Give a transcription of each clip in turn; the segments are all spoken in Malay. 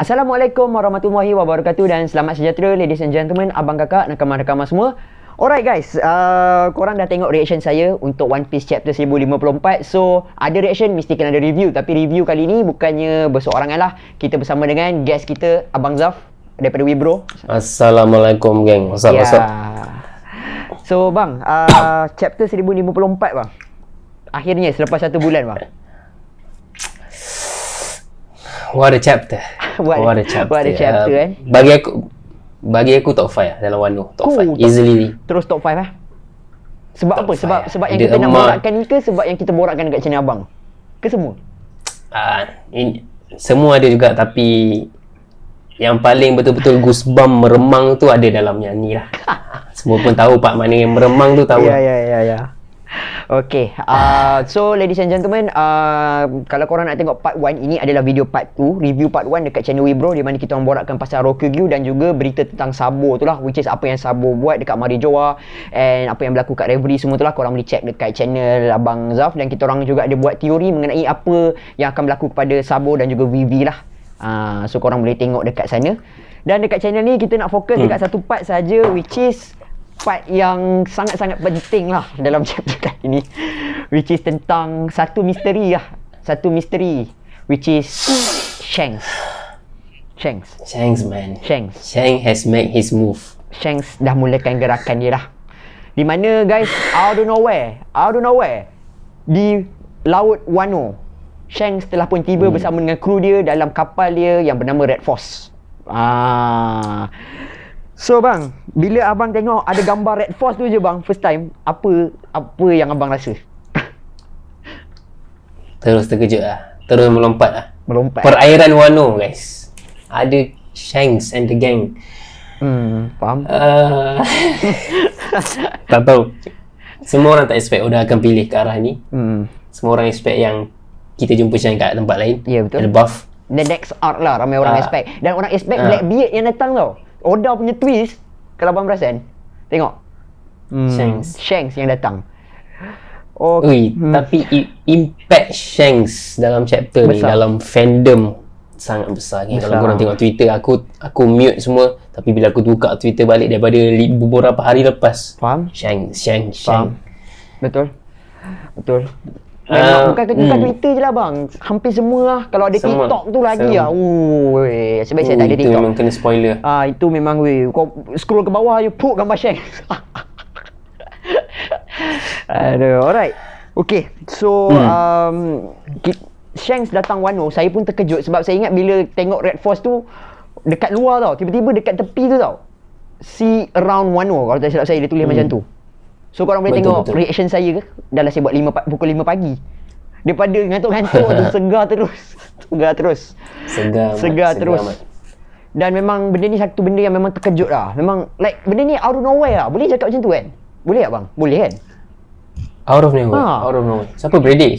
Assalamualaikum warahmatullahi wabarakatuh dan selamat sejahtera ladies and gentlemen, abang kakak, nakaman-nakaman semua. Alright guys, korang dah tengok reaction saya untuk One Piece chapter 1054. So, ada reaction mesti kena ada review. Tapi review kali ni bukannya berseorangan lah. Kita bersama dengan guest kita, Abang Zaf daripada Wibro. Assalamualaikum geng. What's up? So bang, chapter 1054 bang, akhirnya selepas 1 bulan bang. What a chapter. What a chapter kan. Bagi aku top 5 lah dalam Wano. Top 5 top, easily. Terus top 5 Sebab top apa? 5. Sebab yang kita nak borakkan ni ke sebab yang kita borakkan dekat channel abang? Ke semua? Semua ada juga, tapi yang paling betul-betul goosebump meremang tu ada dalamnya ni lah. Semua pun tahu part mana yang meremang tu tahu. Ya. Okay, so ladies and gentlemen, kalau korang nak tengok part 1, ini adalah video part 2, review part 1 dekat channel Wibro, di mana kita orang borakkan pasal Rokugyu dan juga berita tentang Sabo tu lah, which is apa yang Sabo buat dekat Marijoa and apa yang berlaku kat Reverie semua tu lah. Korang boleh check dekat channel Abang Zaf, dan kita orang juga ada buat teori mengenai apa yang akan berlaku kepada Sabo dan juga Vivi lah. So korang boleh tengok dekat sana. Dan dekat channel ni kita nak fokus dekat satu part saja, which is part yang sangat-sangat penting lah dalam chapter kali ni, which is tentang satu misteri, which is Shanks man. Shanks has made his move. Shanks dah mulakan gerakan dia dah, di mana guys, out of nowhere di Laut Wano, Shanks telah pun tiba bersama dengan kru dia dalam kapal dia yang bernama Red Force. So bang, bila abang tengok ada gambar Red Force tu je bang, first time, apa yang abang rasa? Terus terkejut lah, terus melompat lah. Perairan Wano guys, ada Shanks and the gang. Faham? Tak tahu. Semua orang tak expect Oda akan pilih ke arah ni. Semua orang expect yang kita jumpa Shanks kat tempat lain. Ya, betul. Ada buff. The next arc lah, ramai orang expect. Dan orang expect Blackbeard yang datang tau. Oda punya twist, kalau abang perasan, tengok Shanks yang datang. Tapi impact Shanks dalam chapter besar ni, dalam fandom sangat besar. Kalau korang tengok Twitter, aku mute semua, tapi bila aku buka Twitter balik daripada beberapa hari lepas, faham? Shanks. Betul. Bukan Twitter je lah bang, hampir semua lah. Kalau ada TikTok tu lagi lah. Sebab saya tak ada TikTok. Itu memang kena spoiler. Itu memang kau scroll ke bawah je, puk gambar Shanks. Aduh, alright. Okay, so Shanks datang Wano, saya pun terkejut sebab saya ingat bila tengok Red Force tu dekat luar tau, tiba-tiba dekat tepi tu tau, see around Wano, kalau tak silap saya dia tulis macam tu. So korang boleh tengok reaction saya ke, dah lah saya buat pukul 5 pagi. Daripada ngantuk-ngantuk tu segar terus. Dan memang benda ni satu benda yang memang terkejut lah. Memang like benda ni out of nowhere lah. Boleh cakap macam tu kan? Boleh tak bang? Boleh kan? Out of nowhere. Siapa predict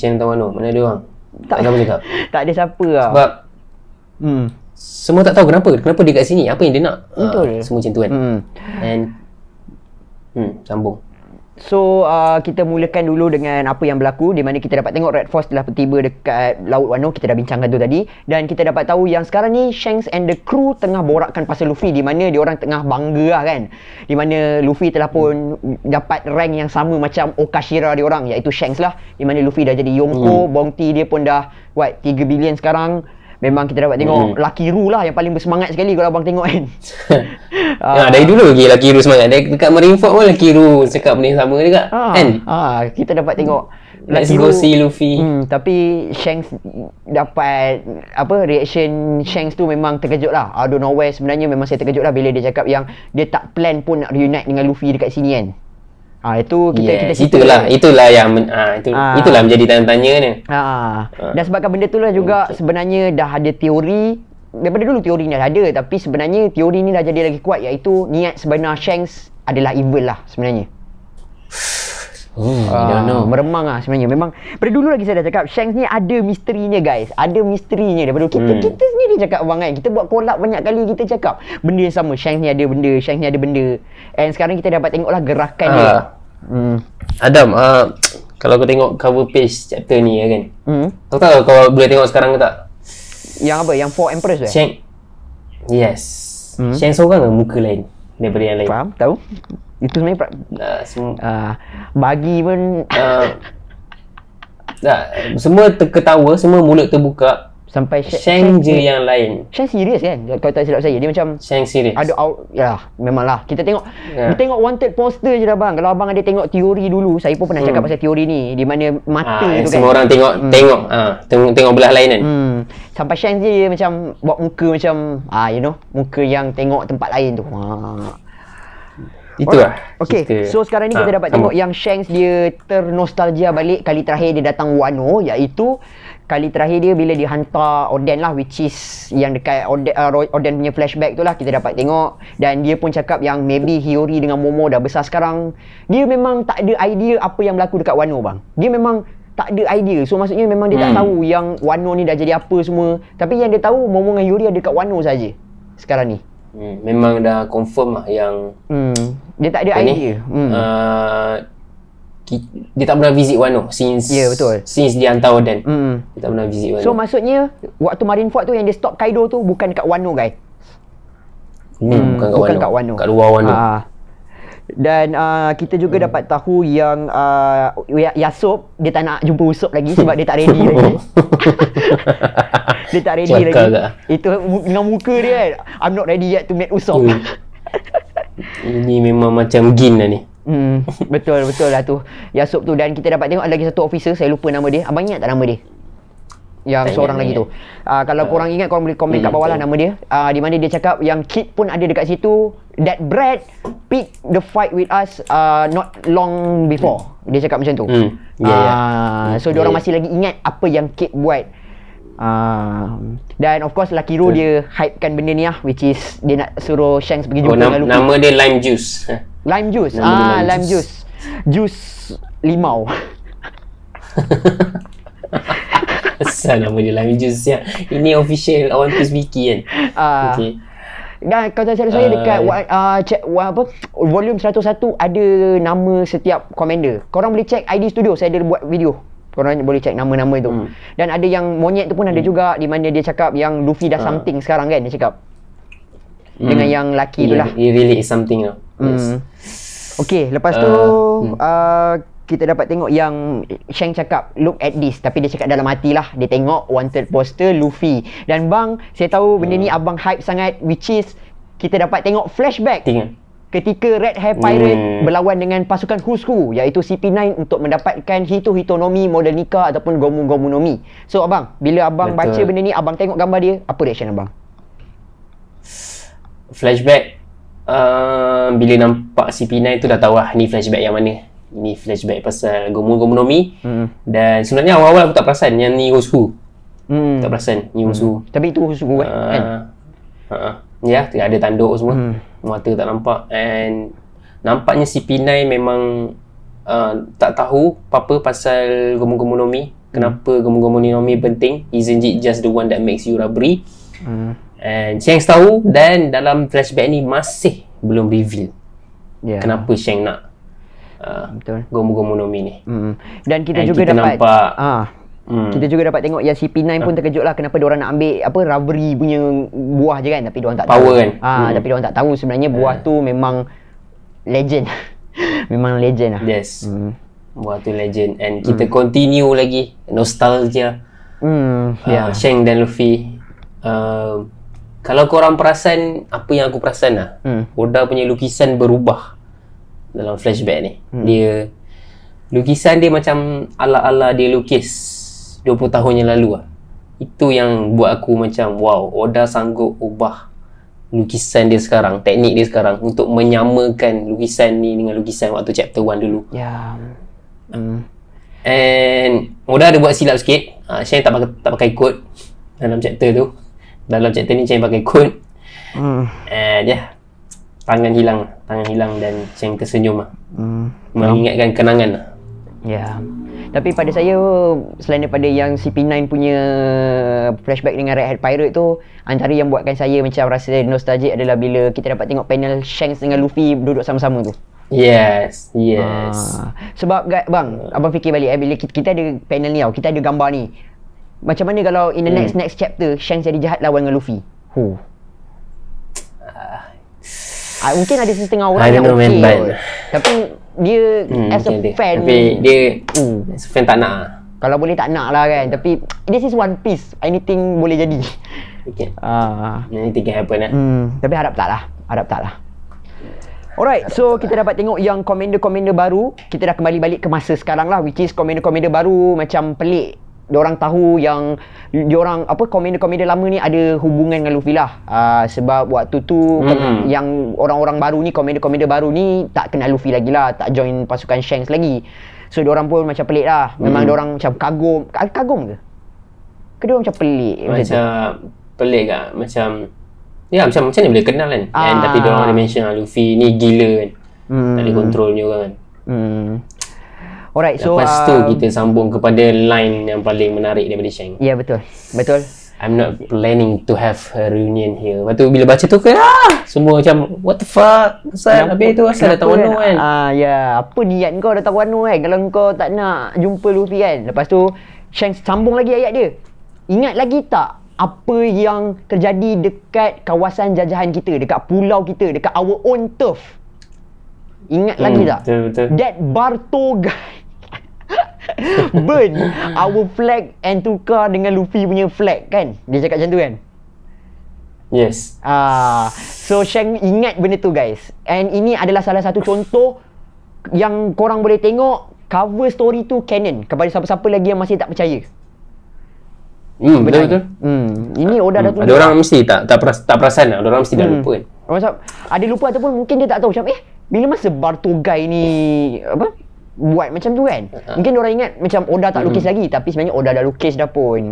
Shanks tentang Wano? Mana ada orang? Tak ada apa cakap. Tak ada siapa lah. Sebab semua tak tahu kenapa dia kat sini, apa yang dia nak. Betul. Semua macam tu kan. And sambung. So kita mulakan dulu dengan apa yang berlaku, di mana kita dapat tengok Red Force telah tiba dekat Laut Wano. Kita dah bincangkan tu tadi, dan kita dapat tahu yang sekarang ni Shanks and the crew tengah borakkan pasal Luffy, di mana diorang tengah bangga lah kan, di mana Luffy telah pun dapat rank yang sama macam Okashira diorang, iaitu Shanks lah, di mana Luffy dah jadi Yonko, bounty dia pun dah 3 billion sekarang. Memang kita dapat tengok Lucky Ru lah yang paling bersemangat sekali kalau abang tengok kan. Dari dulu lagi Lucky Ru semangat. Dekat Marineford pun Lucky Ru cakap benda yang sama juga kan. Kita dapat tengok let's go see Luffy. Tapi Shanks dapat reaction Shanks tu memang terkejut lah. Out of nowhere sebenarnya memang saya terkejut lah bila dia cakap yang dia tak plan pun nak reunite dengan Luffy dekat sini kan. Itu kita itulah yang itulah menjadi tanya-tanya ni. Dan sebabkan benda tu lah juga sebenarnya dah ada teori daripada dulu. Teori ni dah ada, tapi sebenarnya teori ni dah jadi lagi kuat, iaitu niat sebenar Shanks adalah evil lah sebenarnya. Meremang lah sebenarnya. Memang pada dulu lagi saya dah cakap Shanks ni ada misterinya guys. Ada misterinya daripada kita sendiri cakap abang kan. Kita buat collab banyak kali, kita cakap benda yang sama. Shanks ni ada benda. And sekarang kita dapat tengoklah gerakan dia. Adam, kalau kau tengok cover page chapter ni ya kan, kau tahu kau boleh tengok sekarang ke tak? Yang apa? Yang Four Empress tu Shanks. Yes. Shanks seorang ke muka lain daripada yang lain? Faham? Tahu? Itu sebenarnya bagi pun semua terketawa, semua mulut terbuka. sampai Shanks je yang lain. Shanks serius kan? Kalau tak silap saya, dia macam Shanks serius. ada memanglah. Kita tengok dia tengok wanted poster je dah bang. Kalau abang ada tengok teori dulu, saya pun pernah cakap pasal teori ni, di mana mata tu kan. Semua orang tengok belah lain kan. Sampai Shanks dia macam buat muka macam muka yang tengok tempat lain tu. Itulah. Okay, so sekarang ni kita dapat tengok yang Shanks dia ternostalgia balik kali terakhir dia datang Wano, iaitu kali terakhir dia bila dia hantar Oden lah, which is yang dekat Oden punya flashback tu lah, kita dapat tengok. Dan dia pun cakap yang maybe Hiyori dengan Momo dah besar sekarang. Dia memang tak ada idea apa yang berlaku dekat Wano bang. Dia memang tak ada idea. So maksudnya memang dia tak tahu yang Wano ni dah jadi apa semua. Tapi yang dia tahu Momo dengan Hiyori ada dekat Wano saja sekarang ni. Memang dah confirm lah yang dia tak ada idea. Dia tak pernah visit Wano since betul. Since dia hantar Oden. Dia tak pernah visit Wano. So maksudnya waktu Marineford tu yang dia stop Kaido tu bukan dekat Wano guys. Bukan kat Wano. Kat luar Wano. Dan kita juga dapat tahu yang Yasop dia tak nak jumpa Usopp lagi sebab dia tak ready lagi. Dia tak ready lagi. Itu dengan muka dia kan, I'm not ready yet to meet Usopp. Ini memang macam Gin lah ni. Betul lah tu Yasop tu. Dan kita dapat tengok ada lagi satu officer, saya lupa nama dia. Abang ingat tak nama dia? Yang seorang lagi tu. Kalau korang ingat, korang boleh komen kat bawah lah nama dia. Di mana dia cakap yang Kid pun ada dekat situ. That Brad pick the fight with us not long before. Dia cakap macam tu. So diorang masih lagi ingat apa yang Kid buat. Dan of course Lucky Row dia hypekan benda ni lah, which is dia nak suruh Shanks pergi jumpa dengan Luffy. Nama dia Lime Juice. Lime Juice. Lime Juice. Jus limau. Asal nama dia Lime Juice ya. Ini official One Piece Wiki kan. Okay. Dan kalau saya dekat volume 101 ada nama setiap commander. Korang boleh check ID Studio, saya ada buat video. Korang boleh check nama-nama tu. Dan ada yang monyet tu pun ada juga, di mana dia cakap yang Luffy dah something sekarang kan, dia cakap. Dengan yang laki tu lah. He really is something lah. Okay, lepas tu kita dapat tengok yang Shanks cakap look at this, tapi dia cakap dalam hati lah. Dia tengok wanted poster Luffy. Dan bang, saya tahu benda ni abang hype sangat, which is kita dapat tengok flashback ketika Red Hair Pirate berlawan dengan pasukan Who's Who, iaitu CP9 untuk mendapatkan Hitonomi, Model Nika ataupun Gomu no Mi. So abang, bila abang baca benda ni, abang tengok gambar dia, apa reaction abang? Flashback, bila nampak CP9 tu dah tahu lah ni flashback yang mana. Ini flashback pasal Gomu no Mi. Dan sebenarnya awal-awal aku tak perasan yang ni Who's Who. Tak perasan ni Who's Who. Tapi itu Who's Who kan? Ya, ada tanduk semua. Mata tak nampak. And nampaknya CP9 memang tak tahu apa-apa pasal Gomu no Mi. Kenapa Gomu no Mi penting? Isn't it just the one that makes you rubbery? And Shanks tahu, dan dalam flashback ni masih belum reveal kenapa Shanks nak Gomu no Mi ni. Dan kita juga dapat nampak, kita juga dapat tengok yang CP9 pun terkejut lah kenapa diorang nak ambil apa rubbery punya buah je kan, tapi diorang tak power tahu kan. Tapi diorang tak tahu sebenarnya buah tu memang legend. Memang legend lah. Yes. Buah tu legend. And kita continue lagi nostalgia. Shanks dan Luffy. Kalau korang perasan apa yang aku perasan lah, Oda punya lukisan berubah dalam flashback ni. Dia lukisan dia macam ala-ala dia lukis 20 tahun yang lalu lah. Itu yang buat aku macam wow, Oda sanggup ubah lukisan dia sekarang, teknik dia sekarang untuk menyamakan lukisan ni dengan lukisan waktu chapter 1 dulu. And Oda ada buat silap sikit. Shanks tak pakai code dalam chapter tu. Dalam chapter ni Shanks pakai code. And tangan hilang dan Shanks tersenyum lah. Mengingatkan kenangan lah. Tapi pada saya, selain daripada yang CP9 punya flashback dengan Red Hat Pirate tu, antara yang buatkan saya macam rasa nostalgic adalah bila kita dapat tengok panel Shanks dengan Luffy duduk sama-sama tu. Yes. Sebab bang, abang fikir balik bila kita ada panel ni tau, kita ada gambar ni. Macam mana kalau in the next chapter Shanks jadi jahat lawan dengan Luffy? Mungkin ada setengah orang yang okey kot. Tapi dia as a fan, tapi dia as a fan tak nak. Kalau boleh tak nak lah kan. Tapi this is One Piece, anything boleh jadi. Anything can happen lah. Tapi harap tak lah. Alright, so kita dapat tengok yang commander-commander baru. Kita dah kembali balik ke masa sekarang lah, which is commander-commander baru macam pelik. Diorang tahu yang commander-commander lama ni ada hubungan dengan Luffy lah. Sebab waktu tu yang orang-orang baru ni, commander-commander baru ni tak kenal Luffy lagi lah, tak join pasukan Shanks lagi. So diorang pun macam pelik lah. Memang diorang macam kagum ke? Ke diorang macam pelik? Macam pelik tak? Macam macam mana boleh kenal kan? Tapi diorang ada mention Luffy ni gila kan. Tak boleh control ni orang kan. Alright, so lepas tu kita sambung kepada line yang paling menarik daripada Shanks. Ya, betul. I'm not planning to have a reunion here. Lepas tu bila baca tu semua macam what the fuck? Habis tu asal datang Wano kan? Apa niat kau datang Wano kan? Kalau kau tak nak jumpa Luffy kan? Lepas tu Shanks sambung lagi ayat dia. Ingat lagi tak apa yang terjadi dekat kawasan jajahan kita, dekat pulau kita, dekat our own turf? Ingat lagi tak? Betul. That Barto guy burn our flag and tukar dengan Luffy punya flag kan? Dia cakap macam tu kan? Yes. So Shanks ingat benda tu guys. And ini adalah salah satu contoh yang korang boleh tengok cover story tu canon kepada siapa-siapa lagi yang masih tak percaya. Betul. Ini Oda dah tunjuk. Ada orang mesti tak perasan lah. Ada orang mesti dah lupa kan. Macam ada lupa ataupun mungkin dia tak tahu macam bila masa Barto guy ni buat macam tu kan. Mungkin orang ingat macam Oda tak lukis lagi, tapi sebenarnya Oda dah lukis dah pun.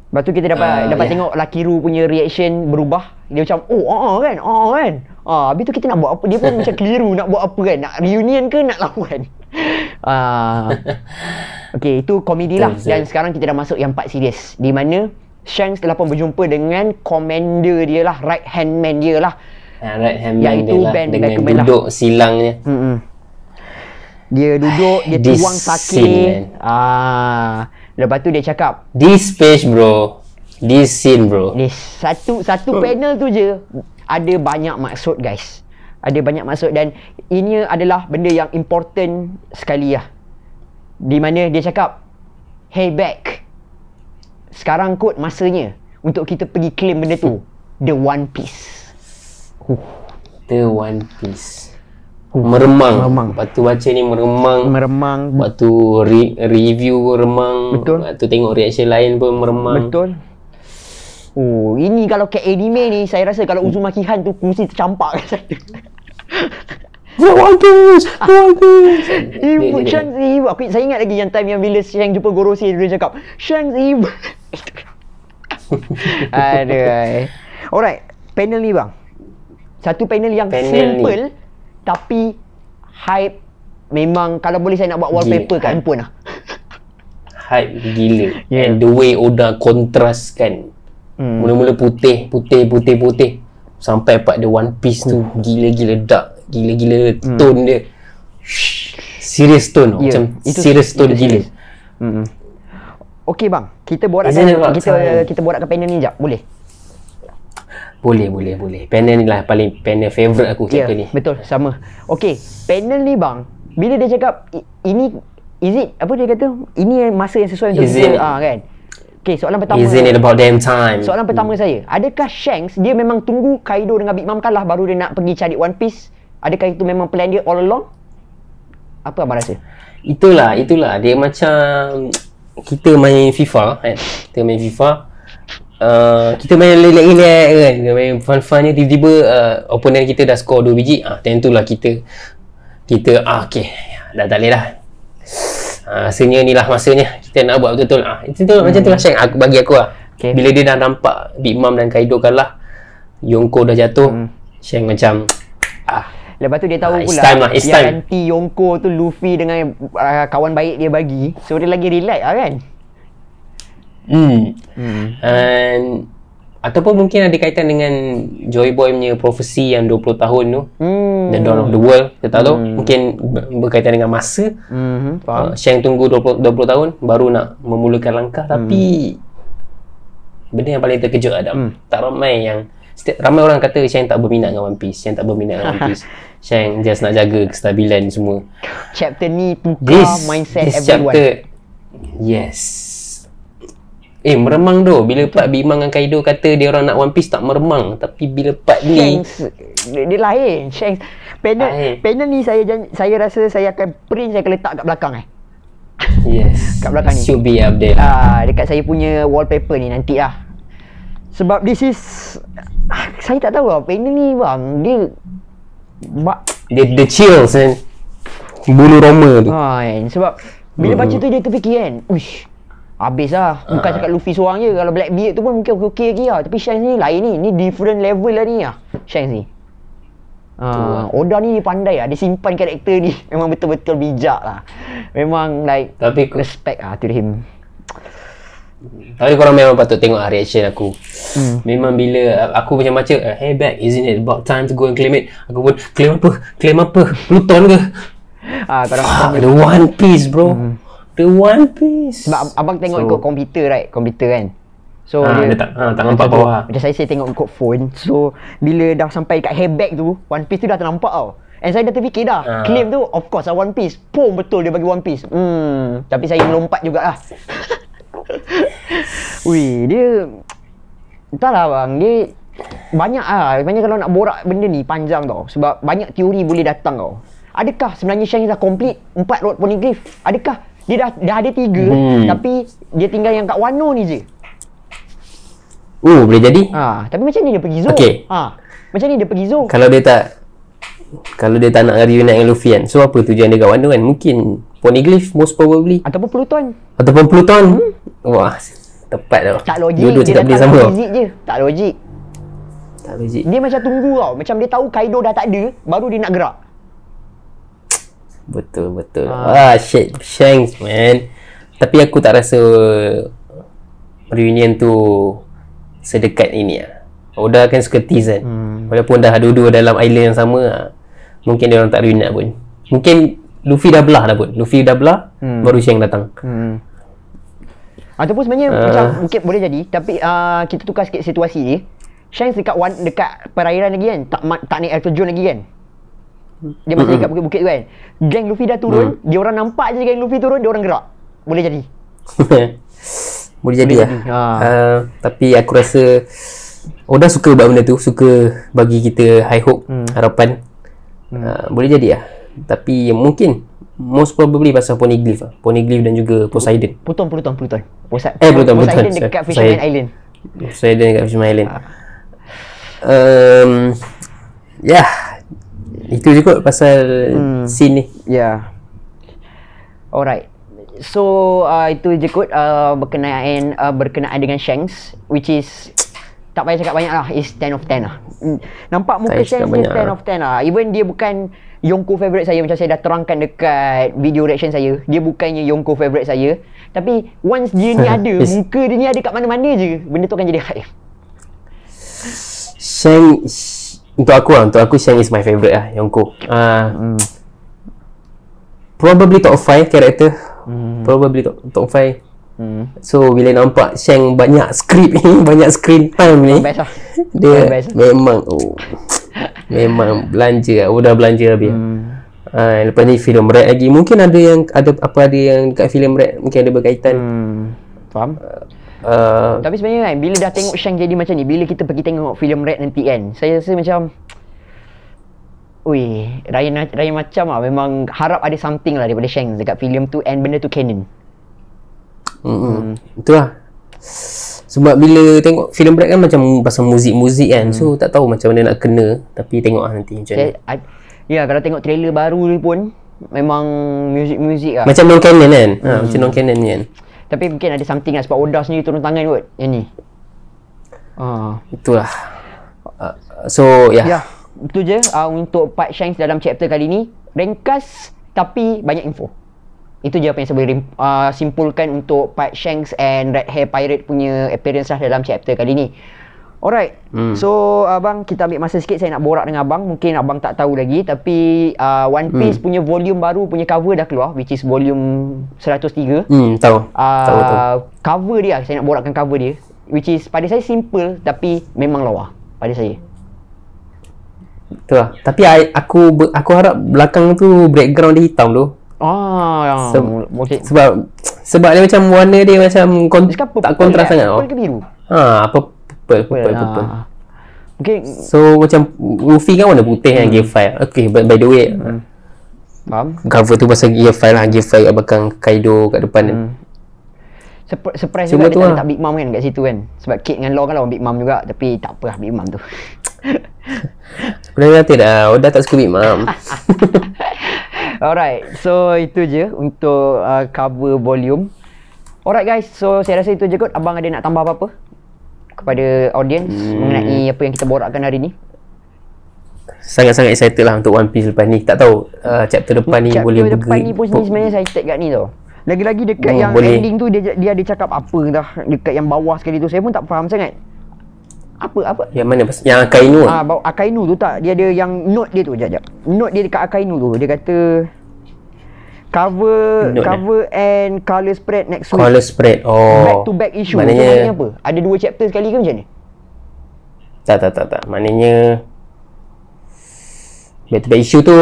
Lepas tu kita dapat tengok Lakiru punya reaction berubah. Dia macam kan. Habis tu kita nak buat apa? Dia pun macam keliru nak buat apa kan? Nak reunion ke nak lawan? Okay, itu komedi lah. Dan sekarang kita dah masuk yang part serius, di mana Shanks telah pun berjumpa dengan commander dia lah, right hand man dia lah. Right hand man iaitu dia lah, Ben dengan Beckman duduk lah. Silangnya. Dia duduk, dia tuang sake. Lepas tu dia cakap, This page bro, this scene bro. Satu panel tu je ada banyak maksud guys. Ada banyak maksud dan ini adalah benda yang important sekali lah. Di mana dia cakap, hey Beck, sekarang kot masanya untuk kita pergi claim benda tu, The One Piece. The One Piece. Meremang. Waktu baca ni meremang. Waktu review pun remang. Betul. Waktu tengok reaction lain pun meremang. Betul. Ini kalau kat anime ni, saya rasa kalau Uzumaki Han tu kursi tercampak kat sana. One Piece. Shanks evil. Saya ingat lagi yang time yang bila Shanks jumpa Gorosei, dia cakap Shanks evil. Aduh. Alright, panel ni bang. Satu panel yang simple tapi hype. Memang kalau boleh saya nak buat wallpaper kat handphone lah. Hype gila. And the way Oda contrast kan. Mula-mula putih sampai part the One Piece tu gila-gila dark, gila-gila tone dia. Serious tone. Macam serious tone gila. Okey bang, kita borakkan panel ni jap, boleh? Boleh. Panel ni lah panel favourite aku chapter ni. Betul, sama. Okey, panel ni bang, bila dia cakap ini apa dia kata? Ini masa yang sesuai untuk kita kan. Okey, soalan pertama. Isn't it about damn time? Soalan pertama saya, adakah Shanks dia memang tunggu Kaido dengan Big Mom kalah baru dia nak pergi cari One Piece? Adakah itu memang plan dia all along? Apa abang rasa? Itulah dia macam kita main FIFA kan. Kita main relax-relax kan, kita main fun-fun ni, tiba-tiba opponent kita dah score 2 biji, tentulah kita okay, dah tak boleh dah. Rasanya ni lah masanya kita nak buat betul-betul. Itu macam tu lah Shanks bagi aku lah. Bila dia dah nampak Big Mom dan Kaido kalah, Yonko dah jatuh, Shanks macam lepas tu dia tahu pula yang anti Yonko tu Luffy dengan kawan baik dia bagi, so dia lagi relax lah kan. And ataupun mungkin ada kaitan dengan Joy Boy punya prophecy yang 20 tahun tu, The Dawn of the World, kita tak tahu. Mungkin berkaitan dengan masa. Faham. Shanks tunggu 20 tahun baru nak memulakan langkah. Tapi benda yang paling terkejut Adam, tak ramai yang ramai orang kata Shanks tak berminat dengan One Piece. Shanks just nak jaga kestabilan semua. Chapter ni tukar mindset everyone. Chapter, yes. Meremang tu bila part Bimang dengan Kaido kata dia orang nak One Piece tak meremang. Tapi bila part ni dia lain. Shanks panel ni saya rasa saya akan print, saya akan letak kat belakang yes. Kat belakang ni should be up there dekat saya punya wallpaper ni nanti lah. Sebab this is saya tak tahu lah panel ni bang, dia the chills kan, bulu roma tu sebab bila baca tu dia terfikir kan, uish habis lah. Bukan cakap Luffy seorang je. Kalau Blackbeard tu pun mungkin okey lagi lah. Tapi Shanks ni lain ni. Ni different level lah ni lah Shanks ni. Oda ni pandai lah. Dia simpan karakter ni. Memang betul-betul bijak lah. Memang like respect lah to him. Tapi korang memang patut tengok reaction aku. Memang bila aku macam baca hey back, isn't it about time to go and claim it? Aku pun claim apa? Pluton ke? The One Piece bro. The One Piece. Sebab abang tengok ikut komputer right? Komputer kan. So dia tak nampak bawah. Macam saya tengok ikut phone. So bila dah sampai kat hairback tu, One Piece tu dah ternampak tau. And saya dah terfikir dah. Claim tu of course lah One Piece. Pum betul dia bagi One Piece. Tapi saya melompat jugalah. Wih, dia entahlah bang, dia banyak kalau nak borak benda ni panjang tau. Sebab banyak teori boleh datang tau. Adakah sebenarnya Shanks dah complete 4 road poneglyph? Adakah dia dah ada 3 tapi dia tinggal yang kat Wano ni je? Boleh jadi. Tapi macam ni dia pergi Zoro. Macam ni dia pergi Zoro. Kalau dia tak nak reunite dengan Luffy kan. So apa tujuan dia kat Wano kan? Mungkin poneglyph most probably. Ataupun Pluton. Wah, tepat tau. Tak logik. Dua-dua cakap benda sama tau. Tak logik. Dia macam tunggu tau. Macam dia tahu Kaido dah tak ada, baru dia nak gerak. Betul. Shit, Shanks man. Tapi aku tak rasa reunion tu sedekat ini lah. Oda kan suka tease kan. Walaupun dah dua-dua dalam island yang sama, mungkin dia orang tak reunite pun. Mungkin Luffy dah belah baru Shanks datang. Ataupun sebenarnya macam mungkin boleh jadi. Tapi kita tukar sikit situasi ni. Shanks dekat perairan lagi kan, tak naik air terjun lagi kan. Dia masih dekat bukit-bukit tu kan. Geng Luffy dah turun, dia orang nampak je geng Luffy turun, dia orang gerak. Boleh jadi. Boleh jadi lah. Tapi aku rasa Oda suka buat benda tu, suka bagi kita high hope, harapan. Boleh jadi lah. Tapi mungkin most probably pasal Poneglyph dan juga Poseidon. Pluton. Poseidon dekat Fisherman Island. Poseidon dekat Fisherman Island. Itu je kot pasal scene ni. Alright. So itu je kot berkenaan dengan Shanks, which is tak payah cakap banyak lah. Is 10 of 10 lah. Nampak muka Shanks ni 10 of 10 lah. Even dia bukan Yonko favourite saya, macam saya dah terangkan dekat video reaction saya. Dia bukannya Yonko favourite saya. Tapi once dia ni ada, muka dia ni ada kat mana-mana je, benda tu akan jadi hype. Shanks untuk aku Shanks is my favourite lah, Yonko. Probably top 5 character. Probably top 5. So bila nampak Shanks banyak skrip ni, banyak screen time ni, dia memang memang belanja. Udah belanja habis. Lepas ni filem Red lagi. Mungkin ada yang kat filem Red mungkin ada berkaitan. Faham? Tapi sebenarnya kan bila dah tengok Shanks jadi macam ni, bila kita pergi tengok filem Red nanti kan, saya rasa macam Ryan macam lah, memang harap ada something lah daripada Shanks dekat filem tu, and benda tu canon. Itulah. Sebab bila tengok filem Black kan macam pasal muzik-muzik kan. So tak tahu macam mana nak kena. Tapi tengok lah nanti macam mana. Ya, kalau tengok trailer baru ni pun memang muzik-muzik lah. Macam non-canon kan. Macam non-canon ni kan. Tapi mungkin ada something lah, sebab Oda sendiri turun tangan kot yang ni. Itulah. So ya, itu je untuk part Shanks dalam chapter kali ni. Ringkas tapi banyak info. Itu je apa yang saya boleh simpulkan untuk part Shanks and Red Hair Pirate punya appearance lah dalam chapter kali ni. Alright. So abang, kita ambil masa sikit, saya nak borak dengan abang. Mungkin abang tak tahu lagi, tapi One Piece punya volume baru punya cover dah keluar, which is volume 103. Tahu. Tahu. Cover dia, saya nak borakkan cover dia, which is pada saya simple tapi memang lawa pada saya. Tu lah. Tapi aku harap belakang tu background dia hitam tu. Okay. Sebab dia macam warna dia macam tak kontras sangat. Purple ke biru? Purple. Okay. So macam Luffy kan warna putih kan, Gear 5. Okay, by the way, faham? cover tu pasal Gear 5 lah. Gear 5 kat belakang, Kaido kat depan. Surprise juga dia tak Big Mom kan kat situ kan. Sebab Kid dengan Law kan lawan Big Mom juga. Tapi tak apa lah Big Mom tu. Dah kata dah, Oda tak suka Big Mom. Alright, so itu je untuk cover volume. Alright guys, so saya rasa itu je kot. Abang ada nak tambah apa-apa kepada audience mengenai apa yang kita borakkan hari ni? Sangat-sangat excited lah untuk One Piece lepas ni. Tak tahu chapter depan ni boleh chapter depan ni pun sebenarnya saya excited kat ni tau. Lagi-lagi dekat yang boleh. Ending tu dia ada cakap apa dah dekat yang bawah sekali tu, saya pun tak faham sangat. Apa? Yang mana? Yang Akainu? Akainu tu tak. Dia ada yang note dia tu. Sekejap. Note dia dekat Akainu tu. Dia kata cover and color spread next week. Color spread. Back to back issue. Maknanya apa? Ada 2 chapter sekali ke macam ni? Tak. Maknanya back to back issue tu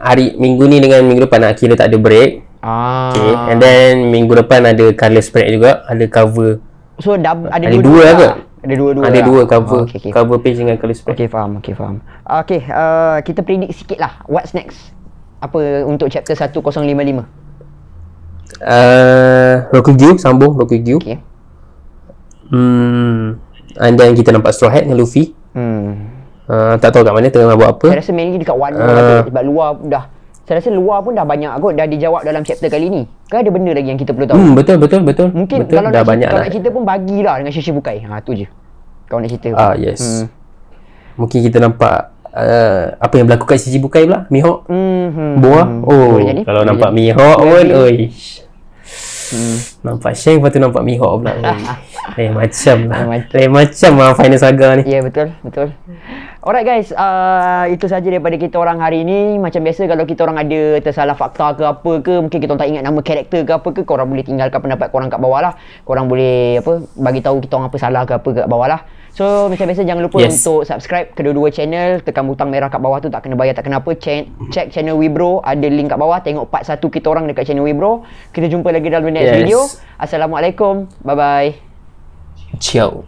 hari minggu ni dengan minggu depan kira tak ada break. Okay. And then minggu depan ada color spread juga. Ada cover. So ada dua ke? Ada dua-dua. Ada dua cover. Okay. Cover page dengan color spread. Okay, faham. Okay, kita predict sikit lah. What's next? Apa untuk chapter 1055? Rokugyu, sambung Rokugyu. Okay. And then kita nampak Straw Hat dengan Luffy. Tak tahu kat mana tengah buat apa. Saya rasa mainly dekat Wano sebab luar dah. Saya rasa luar pun dah banyak kot dah dijawab dalam chapter kali ni. Kan ada benda lagi yang kita perlu tahu. Betul. Mungkin betul, kalau dah nak, banyak kalau lah. nak cerita pun bagilah dengan Shishibukai. Tu je. Kau nak cerita. Yes. Mungkin kita nampak apa yang berlaku kat Shishibukai pula. Mihawk. Boa. Kalau nampak Mihawk pun, nampak Shanks, lepas tu nampak Mihawk pula. Lain macam lah Final Saga ni. Ya, betul. Alright guys, itu saja daripada kita orang hari ni. Macam biasa kalau kita orang ada tersalah fakta ke apa ke, mungkin kita orang tak ingat nama karakter ke apa ke, korang boleh tinggalkan pendapat korang kat bawah lah. Korang boleh bagi tahu kita orang apa salah ke apa kat bawah lah. So macam biasa jangan lupa untuk subscribe kedua-dua channel, tekan butang merah kat bawah tu, tak kena bayar tak kenapa. Check channel Wibro, ada link kat bawah. Tengok part 1 kita orang dekat channel Wibro. Kita jumpa lagi dalam next video. Assalamualaikum. Bye bye. Ciao.